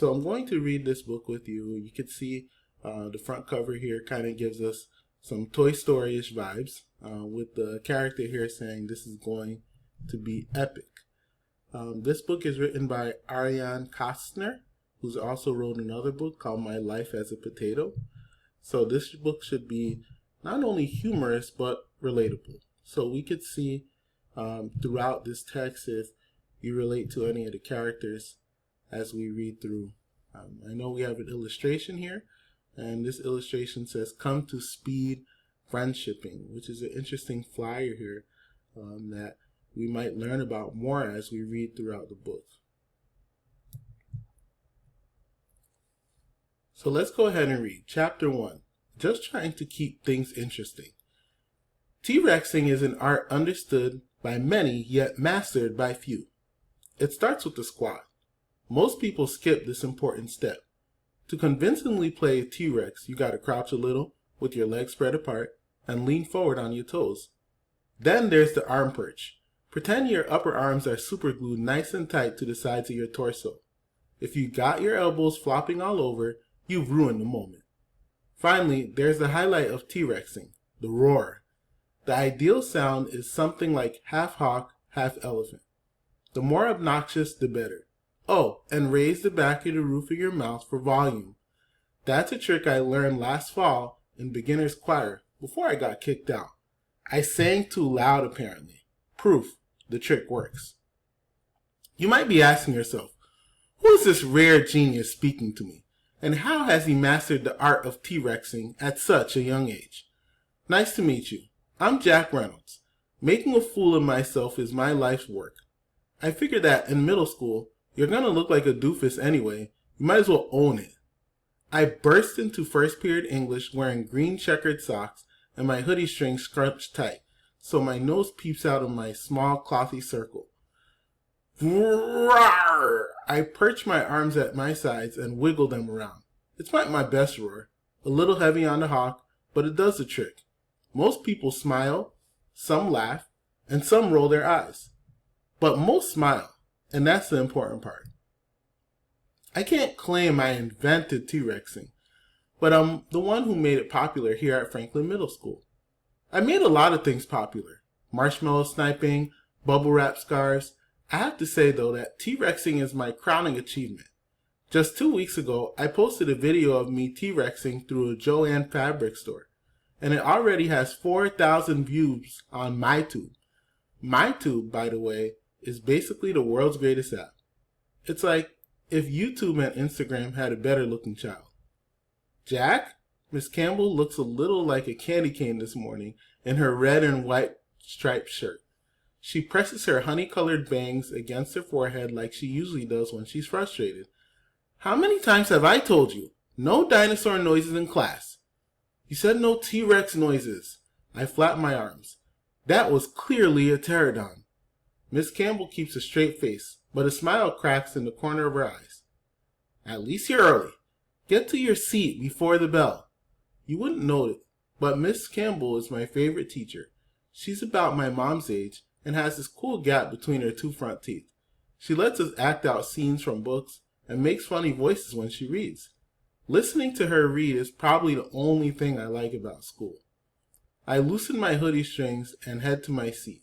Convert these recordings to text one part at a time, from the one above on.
So I'm going to read this book with you. You can see the front cover here kind of gives us some Toy Story-ish vibes with the character here saying this is going to be epic. This book is written by Ariane Kostner, who's also wrote another book called My Life as a Potato. So this book should be not only humorous, but relatable. So we could see throughout this text if you relate to any of the characters as we read through. I know we have an illustration here, and this illustration says, "Come to Speed Friendshipping," which is an interesting flyer here that we might learn about more as we read throughout the book. So let's go ahead and read. Chapter 1, just trying to keep things interesting. T-Rexing is an art understood by many, yet mastered by few. It starts with the squat. Most people skip this important step. To convincingly play a T-Rex, you gotta crouch a little with your legs spread apart and lean forward on your toes. Then there's the arm perch. Pretend your upper arms are superglued nice and tight to the sides of your torso. If you got your elbows flopping all over, you've ruined the moment. Finally, there's the highlight of T-Rexing, the roar. The ideal sound is something like half hawk, half elephant. The more obnoxious, the better. Oh, and raise the back of the roof of your mouth for volume. That's a trick I learned last fall in beginner's choir before I got kicked out. I sang too loud apparently. Proof, the trick works. You might be asking yourself, who is this rare genius speaking to me? And how has he mastered the art of T-Rexing at such a young age? Nice to meet you. I'm Jack Reynolds. Making a fool of myself is my life's work. I figured that in middle school, you're gonna look like a doofus anyway. You might as well own it. I burst into first period English wearing green checkered socks and my hoodie string scrunched tight, so my nose peeps out of my small clothy circle. Roar! I perch my arms at my sides and wiggle them around. It's not my best roar. A little heavy on the hawk, but it does the trick. Most people smile, some laugh, and some roll their eyes. But most smile, and that's the important part. I can't claim I invented T-Rexing, but I'm the one who made it popular here at Franklin Middle School. I made a lot of things popular. Marshmallow sniping, bubble wrap scarves. I have to say though that T-Rexing is my crowning achievement. Just 2 weeks ago, I posted a video of me T-Rexing through a Jo-Ann fabric store, and it already has 4,000 views on MyTube. MyTube, by the way, is basically the world's greatest app. It's like if YouTube and Instagram had a better looking child. Jack? Miss Campbell looks a little like a candy cane this morning in her red and white striped shirt. She presses her honey-colored bangs against her forehead like she usually does when she's frustrated. How many times have I told you? No dinosaur noises in class. You said no T-Rex noises. I flap my arms. That was clearly a pterodon. Miss Campbell keeps a straight face, but a smile cracks in the corner of her eyes. At least you're early. Get to your seat before the bell. You wouldn't know it, but Miss Campbell is my favorite teacher. She's about my mom's age and has this cool gap between her two front teeth. She lets us act out scenes from books and makes funny voices when she reads. Listening to her read is probably the only thing I like about school. I loosen my hoodie strings and head to my seat.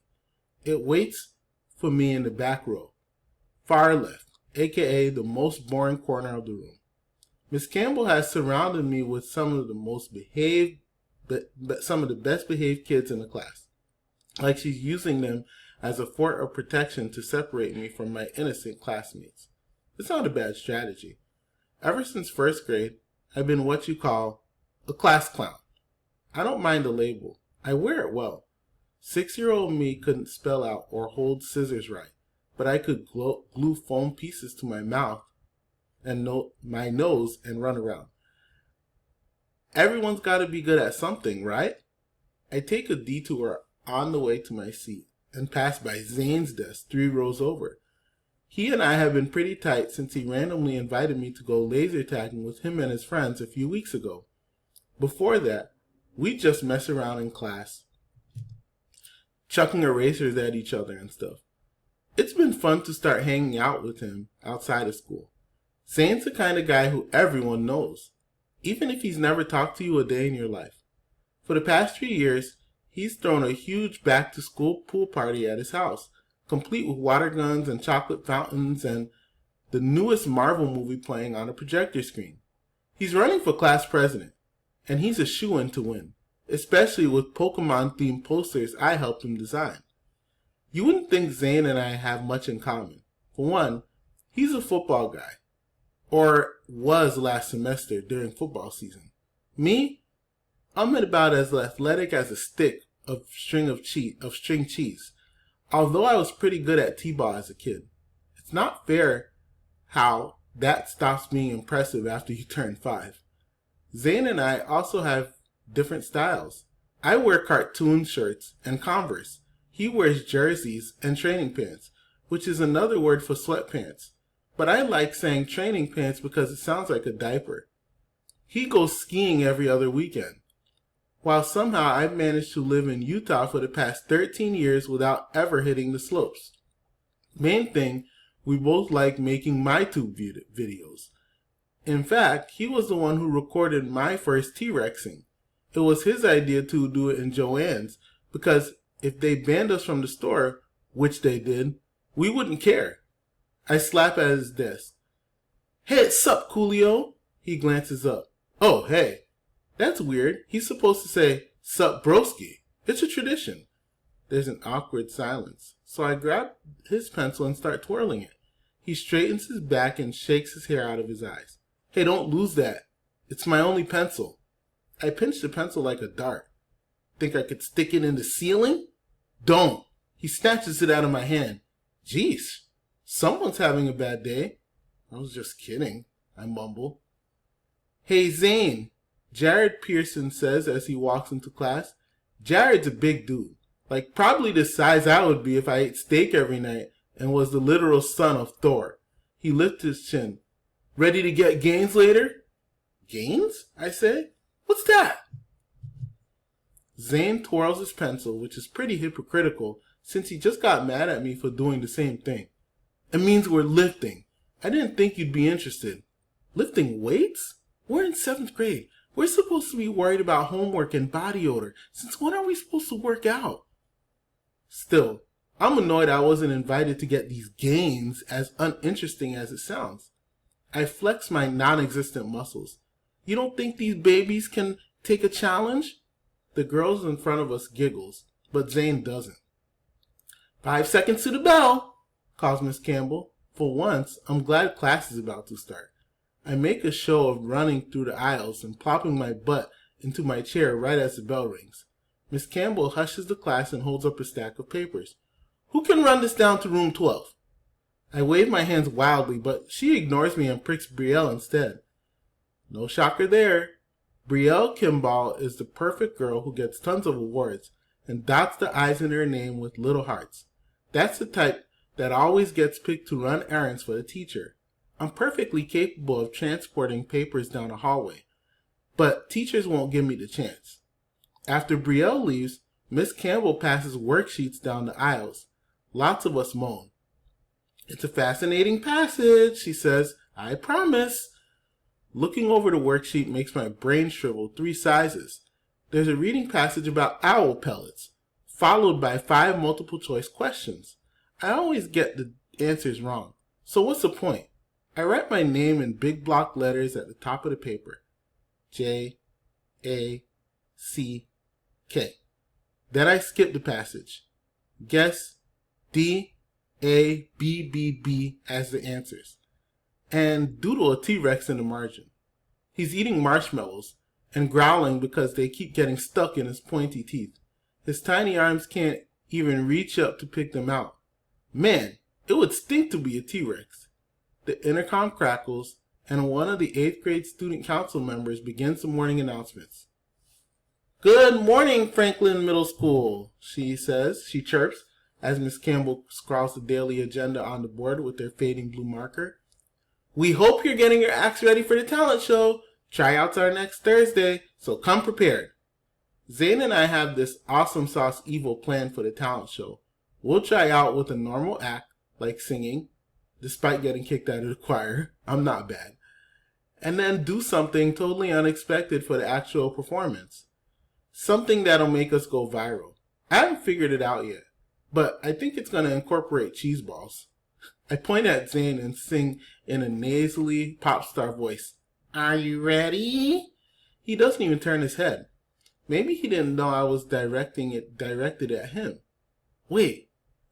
It waits for me in the back row, far left, aka the most boring corner of the room. Miss Campbell has surrounded me with some of the best behaved kids in the class, like she's using them as a fort of protection to separate me from my innocent classmates. It's not a bad strategy. Ever since first grade, I've been what you call a class clown. I don't mind the label. I wear it well. 6-year-old me couldn't spell out or hold scissors right, but I could glue foam pieces to my mouth and my nose and run around. Everyone's got to be good at something, right? I take a detour on the way to my seat and pass by Zane's desk 3 rows over. He and I have been pretty tight since he randomly invited me to go laser tagging with him and his friends a few weeks ago. Before that, we just mess around in class, chucking erasers at each other and stuff. It's been fun to start hanging out with him outside of school. Zane's the kind of guy who everyone knows, even if he's never talked to you a day in your life. For the past 3 years, he's thrown a huge back-to-school pool party at his house, complete with water guns and chocolate fountains and the newest Marvel movie playing on a projector screen. He's running for class president, and he's a shoo-in to win, especially with Pokemon-themed posters I helped him design. You wouldn't think Zane and I have much in common. For one, he's a football guy, or was last semester during football season. Me? I'm about as athletic as a stick of string cheese, although I was pretty good at t-ball as a kid. It's not fair how that stops being impressive after you turn 5. Zane and I also have different styles. I wear cartoon shirts and Converse. He wears jerseys and training pants, which is another word for sweatpants. But I like saying training pants because it sounds like a diaper. He goes skiing every other weekend, while somehow I've managed to live in Utah for the past 13 years without ever hitting the slopes. Main thing, we both like making MyTube videos. In fact, he was the one who recorded my first T-Rexing. It was his idea to do it in Joann's, because if they banned us from the store, which they did, we wouldn't care. I slap at his desk. "Hey, sup, Coolio?" He glances up. "Oh, hey. That's weird. He's supposed to say, sup, broski. It's a tradition." There's an awkward silence, so I grab his pencil and start twirling it. He straightens his back and shakes his hair out of his eyes. "Hey, don't lose that. It's my only pencil." I pinch the pencil like a dart. "Think I could stick it in the ceiling?" "Don't." He snatches it out of my hand. "Jeez, someone's having a bad day." "I was just kidding," I mumble. "Hey, Zane," Jared Pearson says as he walks into class. Jared's a big dude, like probably the size I would be if I ate steak every night and was the literal son of Thor. He lifts his chin. "Ready to get gains later?" "Gains?" I say. "What's that?" Zane twirls his pencil, which is pretty hypocritical since he just got mad at me for doing the same thing. "It means we're lifting. I didn't think you'd be interested." "Lifting weights? We're in 7th grade. We're supposed to be worried about homework and body odor. Since when are we supposed to work out?" Still, I'm annoyed I wasn't invited to get these gains, as uninteresting as it sounds. I flex my non-existent muscles. "You don't think these babies can take a challenge?" The girls in front of us giggles, but Zane doesn't. 5 seconds to the bell," calls Miss Campbell. For once, I'm glad class is about to start. I make a show of running through the aisles and plopping my butt into my chair right as the bell rings. Miss Campbell hushes the class and holds up a stack of papers. "Who can run this down to room 12? I wave my hands wildly, but she ignores me and pricks Brielle instead. No shocker there. Brielle Kimball is the perfect girl who gets tons of awards and dots the I's in her name with little hearts. That's the type that always gets picked to run errands for the teacher. I'm perfectly capable of transporting papers down a hallway, but teachers won't give me the chance. After Brielle leaves, Miss Campbell passes worksheets down the aisles. Lots of us moan. "It's a fascinating passage," she says. "I promise." Looking over the worksheet makes my brain shrivel 3 sizes. There's a reading passage about owl pellets, followed by 5 multiple choice questions. I always get the answers wrong, so what's the point? I write my name in big block letters at the top of the paper. J-A-C-K. Then I skip the passage. Guess D-A-B-B-B as the answers. And doodle a T-Rex in the margin. He's eating marshmallows and growling because they keep getting stuck in his pointy teeth. His tiny arms can't even reach up to pick them out. Man, it would stink to be a T-Rex. The intercom crackles, and one of the 8th grade student council members begins the morning announcements. "Good morning, Franklin Middle School," she chirps, as Miss Campbell scrawls the daily agenda on the board with their fading blue marker. "We hope you're getting your acts ready for the talent show. Tryouts are next Thursday, so come prepared." Zane and I have this awesome sauce evil planned for the talent show. We'll try out with a normal act, like singing, despite getting kicked out of the choir. I'm not bad. And then do something totally unexpected for the actual performance. Something that'll make us go viral. I haven't figured it out yet, but I think it's going to incorporate cheese balls. I point at Zayn and sing in a nasally pop star voice. Are you ready? He doesn't even turn his head. Maybe he didn't know I was directed at him. Wait,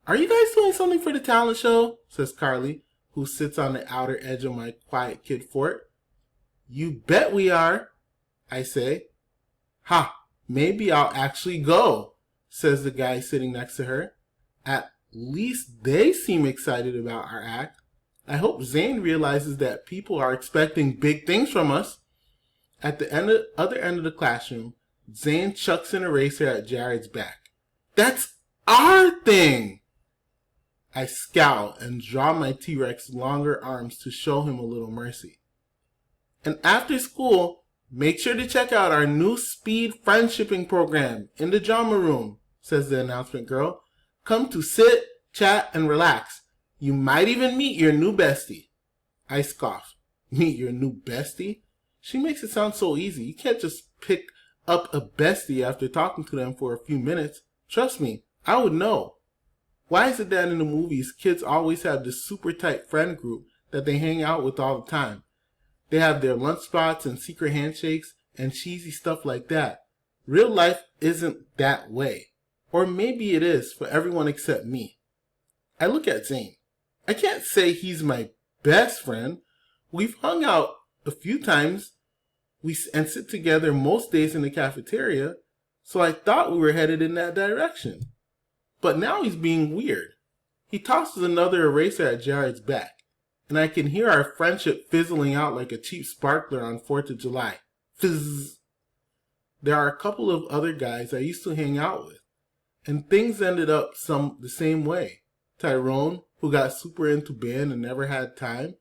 are you guys doing something for the talent show? Says Carly, who sits on the outer edge of my quiet kid fort. You bet we are, I say. Ha, maybe I'll actually go, says the guy sitting next to her. At least they seem excited about our act. I hope Zayn realizes that people are expecting big things from us. At the other end of the classroom, Zayn chucks an eraser at Jared's back. That's our thing! I scowl and draw my T-Rex longer arms to show him a little mercy. And after school, make sure to check out our new speed friendshipping program in the drama room, says the announcement girl. Come to sit, chat, and relax. You might even meet your new bestie. I scoff. Meet your new bestie? She makes it sound so easy. You can't just pick up a bestie after talking to them for a few minutes. Trust me, I would know. Why is it that in the movies, kids always have this super tight friend group that they hang out with all the time? They have their lunch spots and secret handshakes and cheesy stuff like that. Real life isn't that way. Or maybe it is for everyone except me. I look at Zayn. I can't say he's my best friend. We've hung out a few times and sit together most days in the cafeteria, so I thought we were headed in that direction. But now he's being weird. He tosses another eraser at Jared's back, and I can hear our friendship fizzling out like a cheap sparkler on 4th of July. Fizz. There are a couple of other guys I used to hang out with, and things ended up the same way. Tyrone, who got super into band and never had time.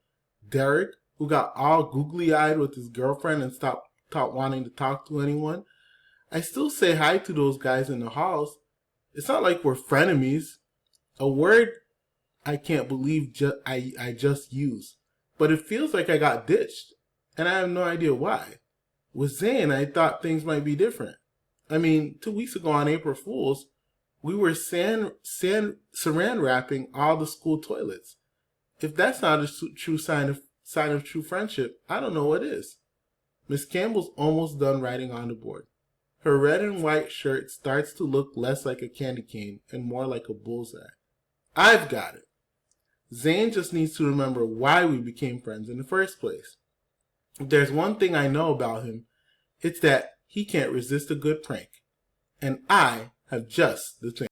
Derek, who got all googly-eyed with his girlfriend and stopped wanting to talk to anyone. I still say hi to those guys in the halls. It's not like we're frenemies. A word I can't believe I just used. But it feels like I got ditched, and I have no idea why. With Zayn, I thought things might be different. I mean, 2 weeks ago on April Fool's, we were saran wrapping all the school toilets. If that's not a true sign of true friendship, I don't know what is. Miss Campbell's almost done writing on the board. Her red and white shirt starts to look less like a candy cane and more like a bullseye. I've got it. Zayn just needs to remember why we became friends in the first place. If there's one thing I know about him, it's that he can't resist a good prank. And I have just the thing.